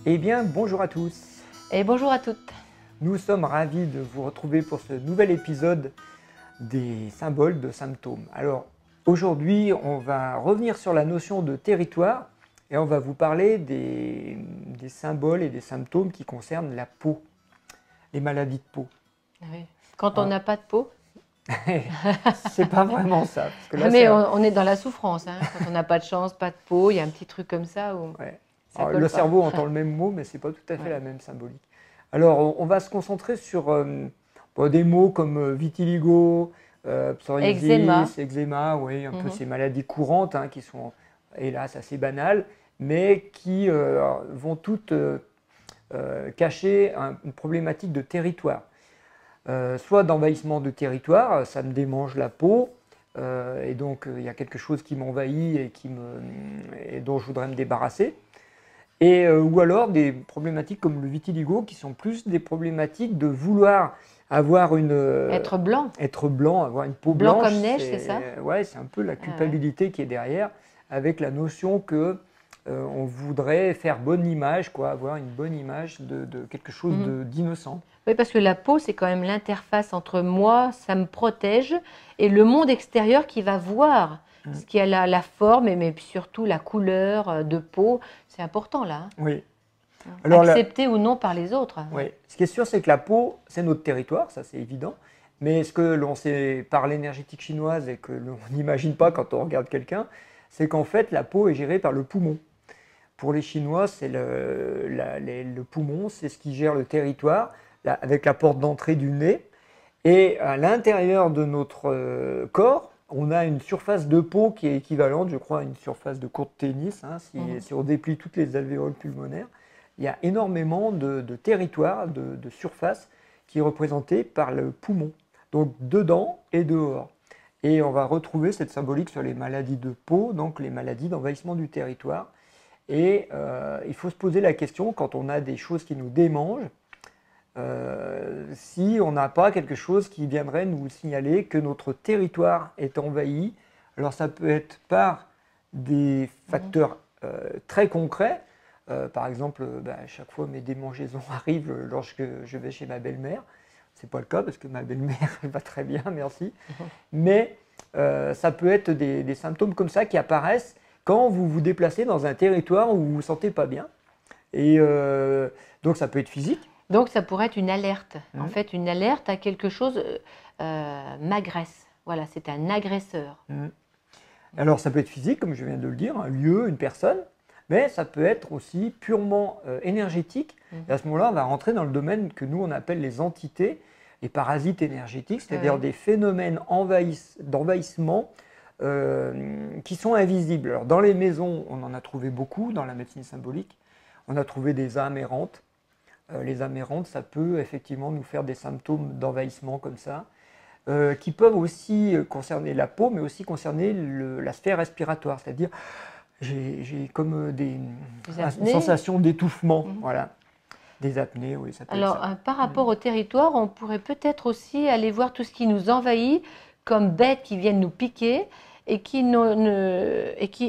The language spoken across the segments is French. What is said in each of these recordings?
Eh bien, bonjour à tous. Et bonjour à toutes. Nous sommes ravis de vous retrouver pour ce nouvel épisode des symboles de symptômes. Alors, aujourd'hui, on va revenir sur la notion de territoire et on va vous parler des symboles et des symptômes qui concernent la peau, les maladies de peau. Oui. Quand on n'a pas de peau. C'est pas vraiment ça. Parce que là, mais on est dans la souffrance. Hein. Quand on n'a pas de chance, pas de peau, il y a un petit truc comme ça où ouais. ça Alors, colle le pas. cerveau entend le même mot, mais ce n'est pas tout à fait la même symbolique. Alors, on va se concentrer sur des mots comme vitiligo, psoriasis, eczéma, oui, un peu ces maladies courantes qui sont, hélas, assez banales, mais qui vont toutes cacher une problématique de territoire. Soit d'envahissement de territoire, ça me démange la peau, et donc il y a quelque chose qui m'envahit et dont je voudrais me débarrasser. Ou alors des problématiques comme le vitiligo qui sont plus des problématiques de vouloir avoir être blanc, avoir une peau blanche. Blanc comme neige, c'est ça? Ouais, c'est un peu la culpabilité qui est derrière, avec la notion que on voudrait faire bonne image, avoir une bonne image de quelque chose d'innocent. Oui, parce que la peau, c'est quand même l'interface entre moi, ça me protège, et le monde extérieur qui va voir ce qui a la forme, mais surtout la couleur de peau. C'est important là. Oui. Alors, accepté ou non par les autres. Oui. Ce qui est sûr, c'est que la peau, c'est notre territoire, ça c'est évident. Mais ce que l'on sait par l'énergétique chinoise et que l'on n'imagine pas quand on regarde quelqu'un, c'est qu'en fait, la peau est gérée par le poumon. Pour les Chinois, c'est le poumon, c'est ce qui gère le territoire, avec la porte d'entrée du nez. Et à l'intérieur de notre corps, on a une surface de peau qui est équivalente, je crois, à une surface de court de tennis. Si on déplie toutes les alvéoles pulmonaires, il y a énormément de territoire, de surface qui est représentée par le poumon. Donc dedans et dehors. Et on va retrouver cette symbolique sur les maladies de peau, donc les maladies d'envahissement du territoire. Et il faut se poser la question, quand on a des choses qui nous démangent, si on n'a pas quelque chose qui viendrait nous signaler que notre territoire est envahi. Alors ça peut être par des facteurs très concrets. Par exemple, à chaque fois mes démangeaisons arrivent lorsque je vais chez ma belle-mère. Ce n'est pas le cas parce que ma belle-mère va très bien, merci. Mais ça peut être des symptômes comme ça qui apparaissent quand vous vous déplacez dans un territoire où vous ne vous sentez pas bien. Et donc ça peut être physique. Donc ça pourrait être une alerte. En fait, une alerte à quelque chose m'agresse. Voilà, c'est un agresseur. Alors ça peut être physique, comme je viens de le dire, un lieu, une personne, mais ça peut être aussi purement énergétique. Et à ce moment-là, on va rentrer dans le domaine que nous, on appelle les entités, les parasites énergétiques, c'est-à-dire des phénomènes d'envahissement qui sont invisibles. Alors dans les maisons, on en a trouvé beaucoup, dans la médecine symbolique. On a trouvé des âmes errantes. Les âmes errantes, ça peut effectivement nous faire des symptômes d'envahissement comme ça, qui peuvent aussi concerner la peau, mais aussi concerner la sphère respiratoire, c'est-à-dire j'ai comme une sensation d'étouffement, voilà, des apnées, oui, ça peut être ça. Alors, par rapport au territoire, on pourrait peut-être aussi aller voir tout ce qui nous envahit comme bêtes qui viennent nous piquer et qui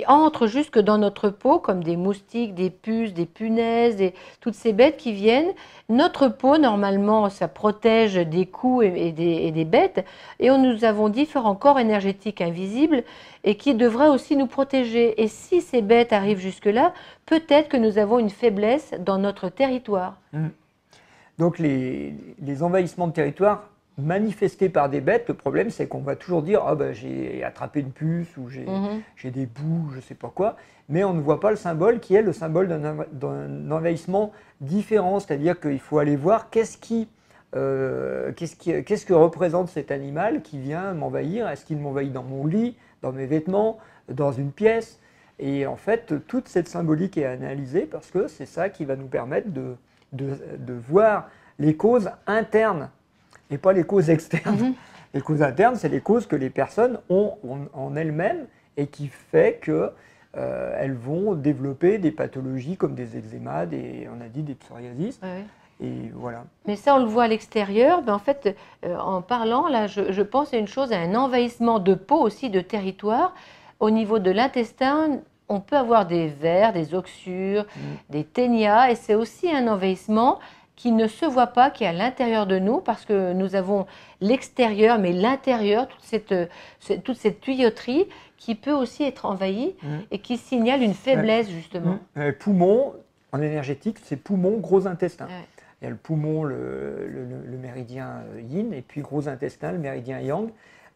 entrent jusque dans notre peau, comme des moustiques, des puces, des punaises, toutes ces bêtes qui viennent. Notre peau, normalement, ça protège des coups et des bêtes. Et nous avons différents corps énergétiques invisibles et qui devraient aussi nous protéger. Et si ces bêtes arrivent jusque-là, peut-être que nous avons une faiblesse dans notre territoire. Donc les envahissements de territoire manifestés par des bêtes, le problème c'est qu'on va toujours dire j'ai attrapé une puce ou j'ai des boues, je ne sais pas quoi, mais on ne voit pas le symbole qui est le symbole d'un envahissement différent, c'est-à-dire qu'il faut aller voir qu'est-ce que représente cet animal qui vient m'envahir. Est-ce qu'il m'envahit dans mon lit, dans mes vêtements, dans une pièce? Et en fait, toute cette symbolique est analysée parce que c'est ça qui va nous permettre de voir les causes internes et pas les causes externes. Les causes internes, c'est les causes que les personnes ont en elles-mêmes et qui fait qu'elles vont développer des pathologies comme des eczémas, on a dit des psoriasis. Et voilà. Mais ça, on le voit à l'extérieur. En fait, en parlant, là, je pense à une chose, à un envahissement de peau aussi, de territoire, au niveau de l'intestin, on peut avoir des vers, des oxyures, des ténias, et c'est aussi un envahissement qui ne se voit pas, qui est à l'intérieur de nous, parce que nous avons l'extérieur, mais l'intérieur, toute cette tuyauterie qui peut aussi être envahie et qui signale une faiblesse, justement. Poumon, en énergétique, c'est poumon, gros intestin. Ouais. Il y a le poumon, le méridien yin, et puis gros intestin, le méridien yang,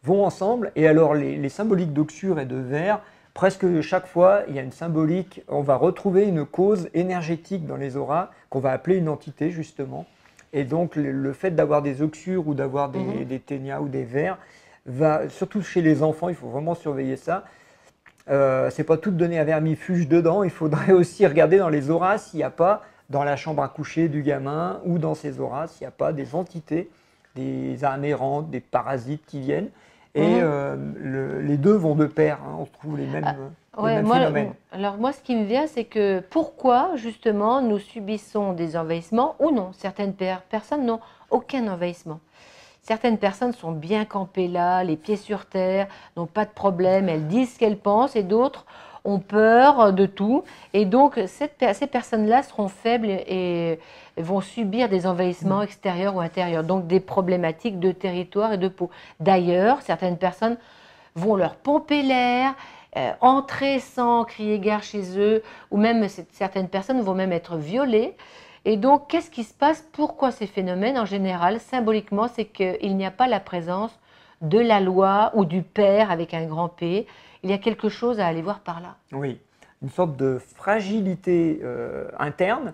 vont ensemble. Et alors, les symboliques d'oxyure et de ver, presque chaque fois, il y a une symbolique, on va retrouver une cause énergétique dans les auras, qu'on va appeler une entité, justement. Et donc, le fait d'avoir des oxyures ou d'avoir des ténias ou des vers, surtout chez les enfants, il faut vraiment surveiller ça. C'est pas tout donné à vermifuge dedans, il faudrait aussi regarder dans les auras s'il n'y a pas, dans la chambre à coucher du gamin ou dans ses auras, s'il n'y a pas des entités, des âmes errantes, des parasites qui viennent. Et les deux vont de pair, hein, on trouve les mêmes, phénomènes. Alors moi, ce qui me vient, c'est que pourquoi justement nous subissons des envahissements ou non. Certaines personnes n'ont aucun envahissement. Certaines personnes sont bien campées là, les pieds sur terre, n'ont pas de problème, elles disent ce qu'elles pensent, et d'autres ont peur de tout. Et donc, ces personnes-là seront faibles et vont subir des envahissements extérieurs ou intérieurs, donc des problématiques de territoire et de peau. D'ailleurs, certaines personnes vont leur pomper l'air, entrer sans crier gare chez eux, ou même certaines personnes vont même être violées. Et donc, qu'est-ce qui se passe? Pourquoi ces phénomènes? En général, symboliquement, c'est qu'il n'y a pas la présence de la loi ou du Père avec un grand P. Il y a quelque chose à aller voir par là. Oui, une sorte de fragilité interne.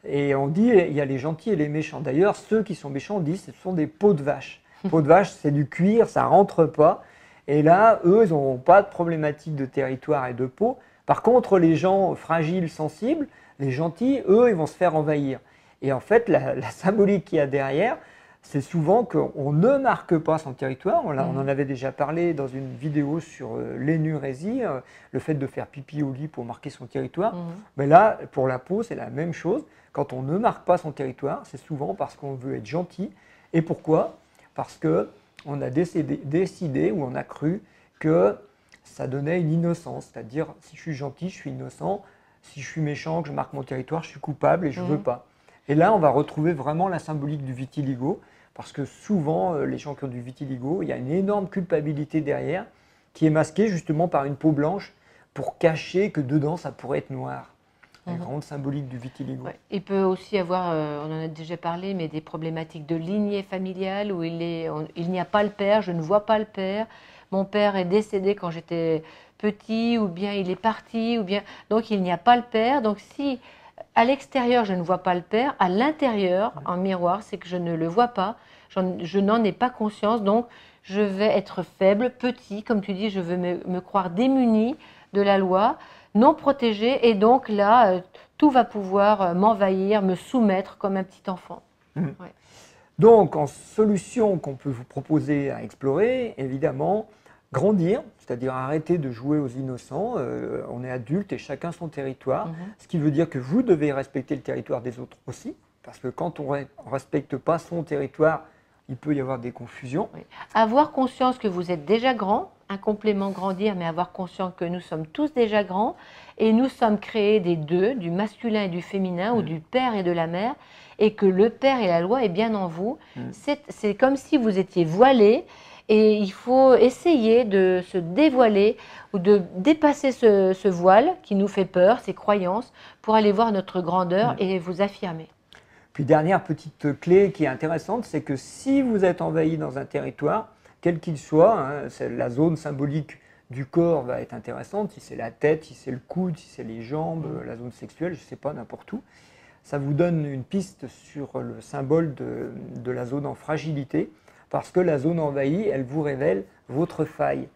Et on dit, il y a les gentils et les méchants. D'ailleurs, ceux qui sont méchants, on dit, ce sont des peaux de vache. Peaux de vache, c'est du cuir, ça ne rentre pas. Et là, eux, ils n'ont pas de problématique de territoire et de peau. Par contre, les gens fragiles, sensibles, les gentils, eux, ils vont se faire envahir. Et en fait, la symbolique qu'il y a derrière, c'est souvent qu'on ne marque pas son territoire. On en avait déjà parlé dans une vidéo sur l'énurésie, le fait de faire pipi au lit pour marquer son territoire. Mais là, pour la peau, c'est la même chose. Quand on ne marque pas son territoire, c'est souvent parce qu'on veut être gentil. Et pourquoi? Parce qu'on a décidé ou on a cru que ça donnait une innocence. C'est-à-dire, si je suis gentil, je suis innocent. Si je suis méchant, que je marque mon territoire, je suis coupable et je ne veux pas. Et là, on va retrouver vraiment la symbolique du vitiligo, parce que souvent, les gens qui ont du vitiligo, il y a une énorme culpabilité derrière, qui est masquée justement par une peau blanche, pour cacher que dedans, ça pourrait être noir. La grande symbolique du vitiligo. Ouais. Il peut aussi avoir, on en a déjà parlé, mais des problématiques de lignée familiale, où il n'y a pas le père, je ne vois pas le père, mon père est décédé quand j'étais petit, ou bien il est parti, ou bien donc il n'y a pas le père. Donc si à l'extérieur je ne vois pas le père, à l'intérieur, en miroir, c'est que je ne le vois pas, je n'en ai pas conscience, donc je vais être faible, petit, comme tu dis, je veux me croire démuni de la loi, non protégé, et donc là, tout va pouvoir m'envahir, me soumettre comme un petit enfant. Ouais. Donc, en solution qu'on peut vous proposer à explorer, évidemment, grandir, c'est-à-dire arrêter de jouer aux innocents. On est adulte et chacun son territoire, ce qui veut dire que vous devez respecter le territoire des autres aussi, parce que quand on ne respecte pas son territoire, il peut y avoir des confusions. Oui. Avoir conscience que vous êtes déjà grand, un complément grandir, mais avoir conscience que nous sommes tous déjà grands et nous sommes créés des deux, du masculin et du féminin, ou du père et de la mère, et que le père et la loi est bien en vous. C'est comme si vous étiez voilé, et il faut essayer de se dévoiler ou de dépasser ce voile qui nous fait peur, ces croyances, pour aller voir notre grandeur et vous affirmer. Puis dernière petite clé qui est intéressante, c'est que si vous êtes envahi dans un territoire, quel qu'il soit, hein, la zone symbolique du corps va être intéressante, si c'est la tête, si c'est le coude, si c'est les jambes, la zone sexuelle, je ne sais pas, n'importe où. Ça vous donne une piste sur le symbole de la zone en fragilité, parce que la zone envahie, elle vous révèle votre faille.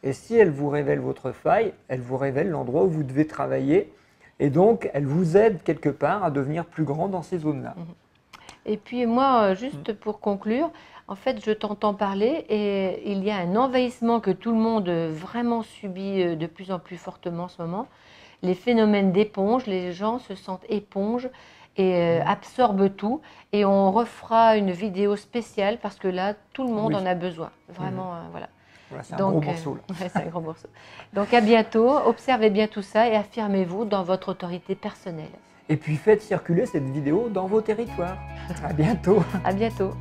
Et si elle vous révèle votre faille, elle vous révèle l'endroit où vous devez travailler. Et donc, elle vous aide quelque part à devenir plus grand dans ces zones-là. Et puis moi, juste pour conclure, en fait, je t'entends parler et il y a un envahissement que tout le monde vraiment subit de plus en plus fortement en ce moment. Les phénomènes d'éponge, les gens se sentent éponges et absorbent tout. Et on refera une vidéo spéciale parce que là, tout le monde en a besoin. Vraiment, voilà. Voilà, c'est un Donc, gros morceau. Là. ouais, c'est un gros morceau. Donc à bientôt, observez bien tout ça et affirmez-vous dans votre autorité personnelle. Et puis faites circuler cette vidéo dans vos territoires. À bientôt. À bientôt.